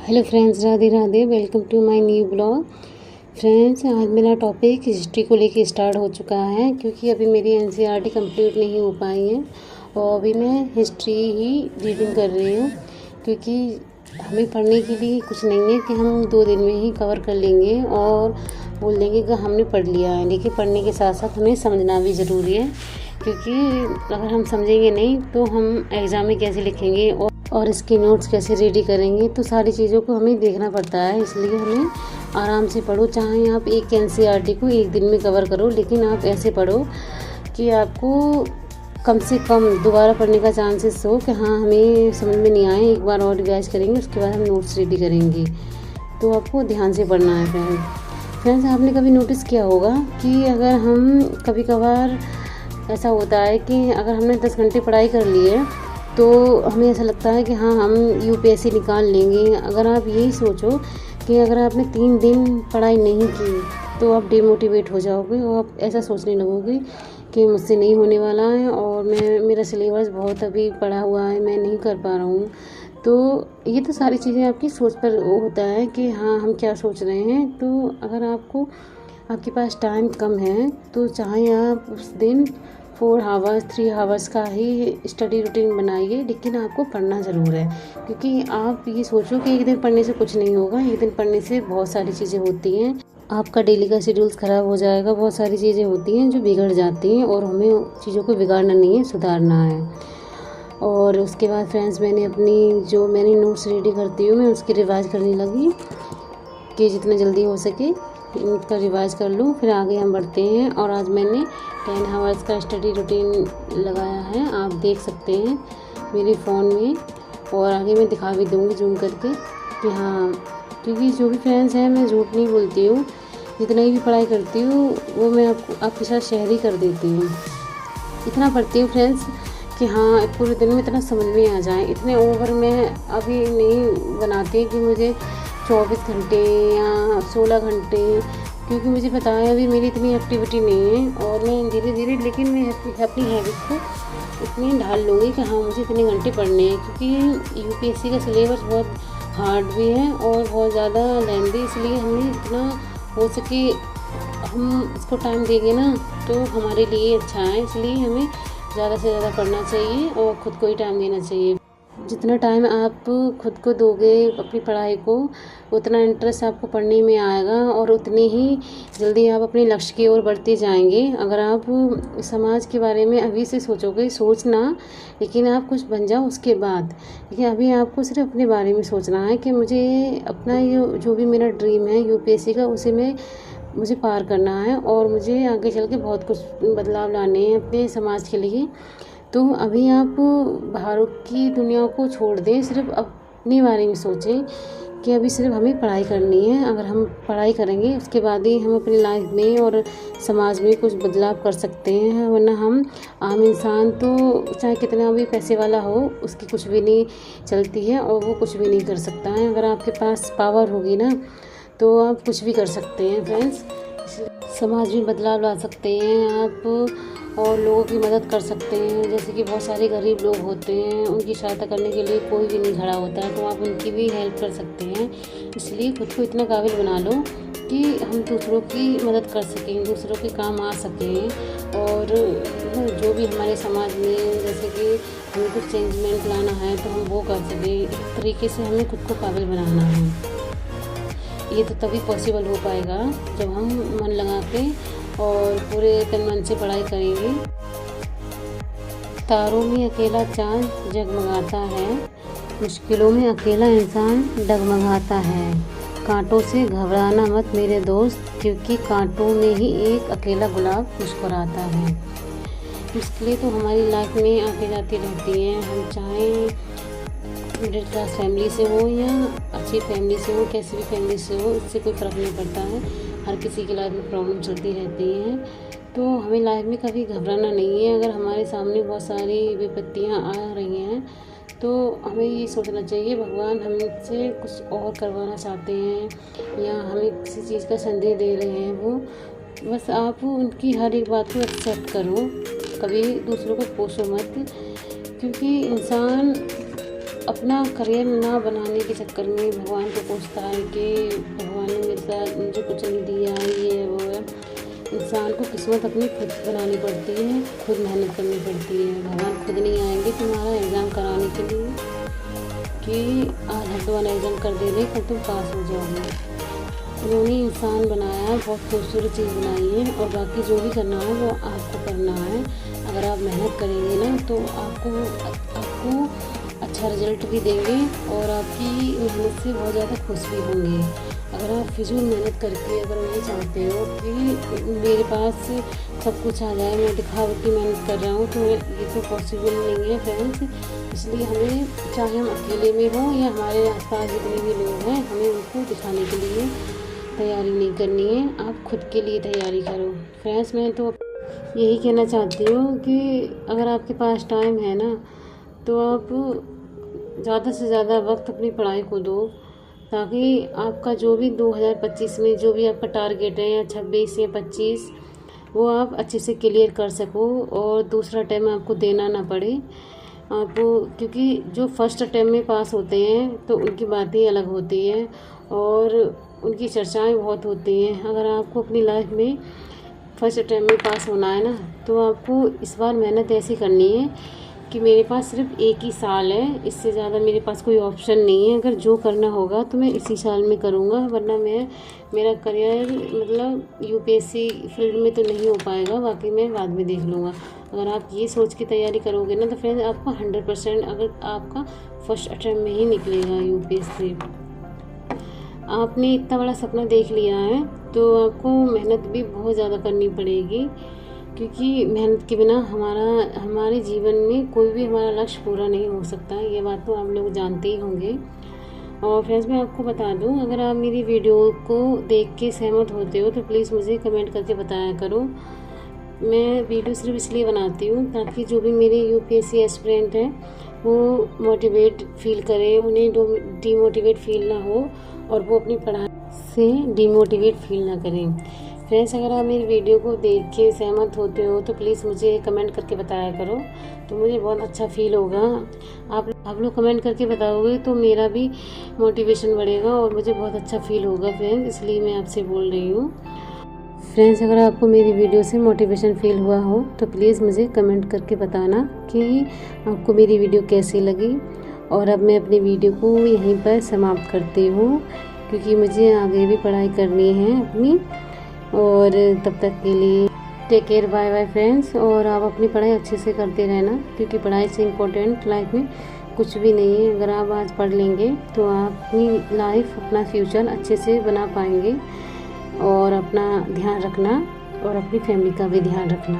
Hello friends, Radhe Radhe. Welcome to my new blog. Friends, आज मेरा topic history को लेके स्टार्ट हो चुका है, क्योंकि अभी मेरी एनसीईआरटी कंप्लीट नहीं हो पाई है और अभी मैं हिस्ट्री ही रीडिंग कर रही हूँ। क्योंकि हमें पढ़ने के लिए कुछ नहीं है कि हम 2 दिन में ही कवर कर लेंगे और बोल देंगे कि हमने पढ़ लिया है। लेकिन पढ़ने के साथ साथ हमें समझना भी ज़रूरी है, क्योंकि अगर हम समझेंगे नहीं तो हम एग्ज़ाम में कैसे लिखेंगे और इसके नोट्स कैसे रेडी करेंगे। तो सारी चीज़ों को हमें देखना पड़ता है, इसलिए हमें आराम से पढ़ो। चाहे आप एक एनसीईआरटी को एक दिन में कवर करो, लेकिन आप ऐसे पढ़ो कि आपको कम से कम दोबारा पढ़ने का चांसेस हो कि हाँ, हमें समझ में नहीं आए, एक बार और रिवाइज करेंगे, उसके बाद हम नोट्स रेडी करेंगे। तो आपको ध्यान से पढ़ना है। फ्रेंड्स, आपने कभी नोटिस किया होगा कि अगर हम कभी कभार ऐसा होता है कि अगर हमने 10 घंटे पढ़ाई कर ली है तो हमें ऐसा लगता है कि हाँ, हम यूपीएससी निकाल लेंगे। अगर आप यही सोचो कि अगर आपने 3 दिन पढ़ाई नहीं की तो आप डिमोटिवेट हो जाओगे और आप ऐसा सोचने लगोगे कि मुझसे नहीं होने वाला है और मेरा सिलेबस बहुत अभी पड़ा हुआ है, मैं नहीं कर पा रहा हूँ। तो ये तो सारी चीज़ें आपकी सोच पर होता है कि हाँ, हम क्या सोच रहे हैं। तो अगर आपके पास टाइम कम है तो चाहे आप उस दिन 4 आवर्स 3 आवर्स का ही स्टडी रूटीन बनाइए, लेकिन आपको पढ़ना ज़रूर है। क्योंकि आप ये सोचो कि एक दिन पढ़ने से कुछ नहीं होगा, एक दिन पढ़ने से बहुत सारी चीज़ें होती हैं। आपका डेली का शेड्यूल्स ख़राब हो जाएगा, बहुत सारी चीज़ें होती हैं जो बिगड़ जाती हैं और हमें चीज़ों को बिगाड़ना नहीं है, सुधारना है। और उसके बाद फ्रेंड्स, मैंने नोट्स रेडी करती हूँ, मैं उसकी रिवाइज करने लगी कि जितना जल्दी हो सके इनका रिवाइज कर लूँ, फिर आगे हम बढ़ते हैं। और आज मैंने 10 आवर्स का स्टडी रूटीन लगाया है, आप देख सकते हैं मेरे फ़ोन में, और आगे मैं दिखा भी दूँगी जूम करके कि हाँ, क्योंकि जो भी फ्रेंड्स हैं, मैं झूठ नहीं बोलती हूँ, जितना ही भी पढ़ाई करती हूँ वो मैं आपके साथ शेयर ही कर देती हूँ। इतना पढ़ती हूँ फ्रेंड्स कि हाँ, पूरे दिन में इतना समझ में आ जाए। इतने ओवर मैं अभी नहीं बनाती कि मुझे 24 घंटे या 16 घंटे, क्योंकि मुझे पता है अभी मेरी इतनी एक्टिविटी नहीं है और मैं धीरे धीरे, लेकिन मैं अपनी हैबिट को इतनी ढाल लूँगी कि हाँ, मुझे इतने घंटे पढ़ने हैं। क्योंकि यूपीएससी का सिलेबस बहुत हार्ड भी है और बहुत ज़्यादा लेंथी, इसलिए हमें जितना हो सके हम इसको टाइम देंगे ना तो हमारे लिए अच्छा है। इसलिए हमें ज़्यादा से ज़्यादा पढ़ना चाहिए और ख़ुद को ही टाइम देना चाहिए। जितना टाइम आप खुद को दोगे अपनी पढ़ाई को, उतना इंटरेस्ट आपको पढ़ने में आएगा और उतनी ही जल्दी आप अपने लक्ष्य की ओर बढ़ते जाएंगे। अगर आप समाज के बारे में अभी से सोचोगे, सोचना, लेकिन आप कुछ बन जाओ उसके बाद। लेकिन अभी आपको सिर्फ अपने बारे में सोचना है कि मुझे अपना ये जो भी मेरा ड्रीम है यूपीएससी का, उसे मुझे पार करना है और मुझे आगे चल के बहुत कुछ बदलाव लाने हैं अपने समाज के लिए। तो अभी आप बाहर की दुनिया को छोड़ दें, सिर्फ अपने बारे में सोचें कि अभी सिर्फ हमें पढ़ाई करनी है। अगर हम पढ़ाई करेंगे उसके बाद ही हम अपनी लाइफ में और समाज में कुछ बदलाव कर सकते हैं, वरना हम आम इंसान तो चाहे कितना भी पैसे वाला हो, उसकी कुछ भी नहीं चलती है और वो कुछ भी नहीं कर सकता है। अगर आपके पास पावर होगी ना तो आप कुछ भी कर सकते हैं फ्रेंड्स। समाज में बदलाव ला सकते हैं आप और लोगों की मदद कर सकते हैं। जैसे कि बहुत सारे गरीब लोग होते हैं, उनकी सहायता करने के लिए कोई भी नहीं खड़ा होता है, तो आप उनकी भी हेल्प कर सकते हैं। इसलिए खुद को इतना काबिल बना लो कि हम दूसरों की मदद कर सकें, दूसरों के काम आ सकें। और जो भी हमारे समाज में, जैसे कि हमें कुछ चेंजमेंट लाना है तो हम वो कर सकें। इस तरीके से हमें खुद को काबिल बनाना है। ये तो तभी पॉसिबल हो पाएगा जब हम मन लगा के और पूरे तन मन से पढ़ाई करेंगे। तारों में अकेला चाँद जगमगाता है, मुश्किलों में अकेला इंसान डगमगाता है। कांटों से घबराना मत मेरे दोस्त, क्योंकि कांटों में ही एक अकेला गुलाब मुस्कुराता है। मुश्किलें तो हमारी लाइफ में आती जाती रहती हैं, हम चाहे मिडिल क्लास फैमिली से हो या अच्छी फैमिली से हो, कैसी भी फैमिली से हो, इससे कोई फ़र्क नहीं पड़ता है। हर किसी की लाइफ में प्रॉब्लम चलती रहती हैं, तो हमें लाइफ में कभी घबराना नहीं है। अगर हमारे सामने बहुत सारी विपत्तियां आ रही हैं तो हमें ये सोचना चाहिए भगवान हमसे कुछ और करवाना चाहते हैं या हमें किसी चीज़ का संदेश दे रहे हैं। वो बस आप उनकी हर एक बात को एक्सेप्ट करो, कभी दूसरों को कोसो मत, क्योंकि इंसान अपना करियर ना बनाने के चक्कर में भगवान को कोसता है कि भगवान ने मेरे साथ मुझे कुछ नहीं दिया, ये है वो है। इंसान को किस्मत अपनी खुद बनानी पड़ती है, खुद मेहनत करनी पड़ती है। भगवान खुद नहीं आएंगे तुम्हारा एग्ज़ाम कराने के लिए कि आज हम तुम्हारा एग्ज़ाम कर दे रहे, कल तुम पास हो जाओगे। उन्होंने इंसान बनाया, बहुत खूबसूरत चीज़ बनाई है, और बाकी जो भी करना है वो आपको करना है। अगर आप मेहनत करेंगे ना तो आपको अच्छा रिजल्ट भी देंगे और आपकी मेहनत से बहुत ज़्यादा खुश भी होंगे। अगर आप फिजूल मेहनत करके अगर ये चाहते हो कि मेरे पास सब कुछ आ जाए, मैं दिखावटी मेहनत कर रहा हूँ, तो ये तो पॉसिबल नहीं है फ्रेंड्स। इसलिए हमें, चाहे हम अकेले में हों या हमारे आसपास जितने भी लोग हैं, हमें उनको दिखाने के लिए तैयारी नहीं करनी है। आप खुद के लिए तैयारी करो फ्रेंड्स। मैं तो यही कहना चाहती हूँ कि अगर आपके पास टाइम है ना तो आप ज़्यादा से ज़्यादा वक्त अपनी पढ़ाई को दो, ताकि आपका जो भी 2025 में जो भी आपका टारगेट है, या 26 या 25, वो आप अच्छे से क्लियर कर सको और दूसरा टाइम आपको देना ना पड़े आपको। क्योंकि जो फर्स्ट टाइम में पास होते हैं तो उनकी बातें अलग होती हैं और उनकी चर्चाएं बहुत होती हैं। अगर आपको अपनी लाइफ में फर्स्ट टाइम में पास होना है ना तो आपको इस बार मेहनत ऐसी करनी है कि मेरे पास सिर्फ एक ही साल है, इससे ज़्यादा मेरे पास कोई ऑप्शन नहीं है। अगर जो करना होगा तो मैं इसी साल में करूँगा, वरना मेरा करियर मतलब यूपीएससी फील्ड में तो नहीं हो पाएगा, बाकी मैं बाद में देख लूँगा। अगर आप ये सोच के तैयारी करोगे ना तो फ्रेंड्स आपको 100% अगर आपका फर्स्ट अटैम्प्ट में ही निकलेगा यूपीएससी। आपने इतना बड़ा सपना देख लिया है तो आपको मेहनत भी बहुत ज़्यादा करनी पड़ेगी, क्योंकि मेहनत के बिना हमारे जीवन में कोई भी हमारा लक्ष्य पूरा नहीं हो सकता। ये बात तो आप लोग जानते ही होंगे। और फ्रेंड्स मैं आपको बता दूं, अगर आप मेरी वीडियो को देख के सहमत होते हो तो प्लीज़ मुझे कमेंट करके बताया करो। मैं वीडियो सिर्फ इसलिए बनाती हूँ ताकि जो भी मेरे यूपीएससी एस्पिरेंट हैं वो मोटिवेट फील करें, उन्हें डीमोटिवेट फील ना हो और वो अपनी पढ़ाई से डीमोटिवेट फील ना करें। फ्रेंड्स अगर आप मेरी वीडियो को देख के सहमत होते हो तो प्लीज़ मुझे कमेंट करके बताया करो, तो मुझे बहुत अच्छा फील होगा। आप लोग कमेंट करके बताओगे तो मेरा भी मोटिवेशन बढ़ेगा और मुझे बहुत अच्छा फील होगा फ्रेंड्स, इसलिए मैं आपसे बोल रही हूँ। फ्रेंड्स अगर आपको मेरी वीडियो से मोटिवेशन फील हुआ हो तो प्लीज़ मुझे कमेंट करके बताना कि आपको मेरी वीडियो कैसी लगी। और अब मैं अपनी वीडियो को यहीं पर समाप्त करती हूँ, क्योंकि मुझे आगे भी पढ़ाई करनी है अपनी। और तब तक के लिए take care, bye bye friends. और आप अपनी पढ़ाई अच्छे से करते रहना, क्योंकि पढ़ाई से इम्पोर्टेंट लाइफ में कुछ भी नहीं है। अगर आप आज पढ़ लेंगे तो आप अपनी लाइफ, अपना फ्यूचर अच्छे से बना पाएंगे। और अपना ध्यान रखना और अपनी फैमिली का भी ध्यान रखना।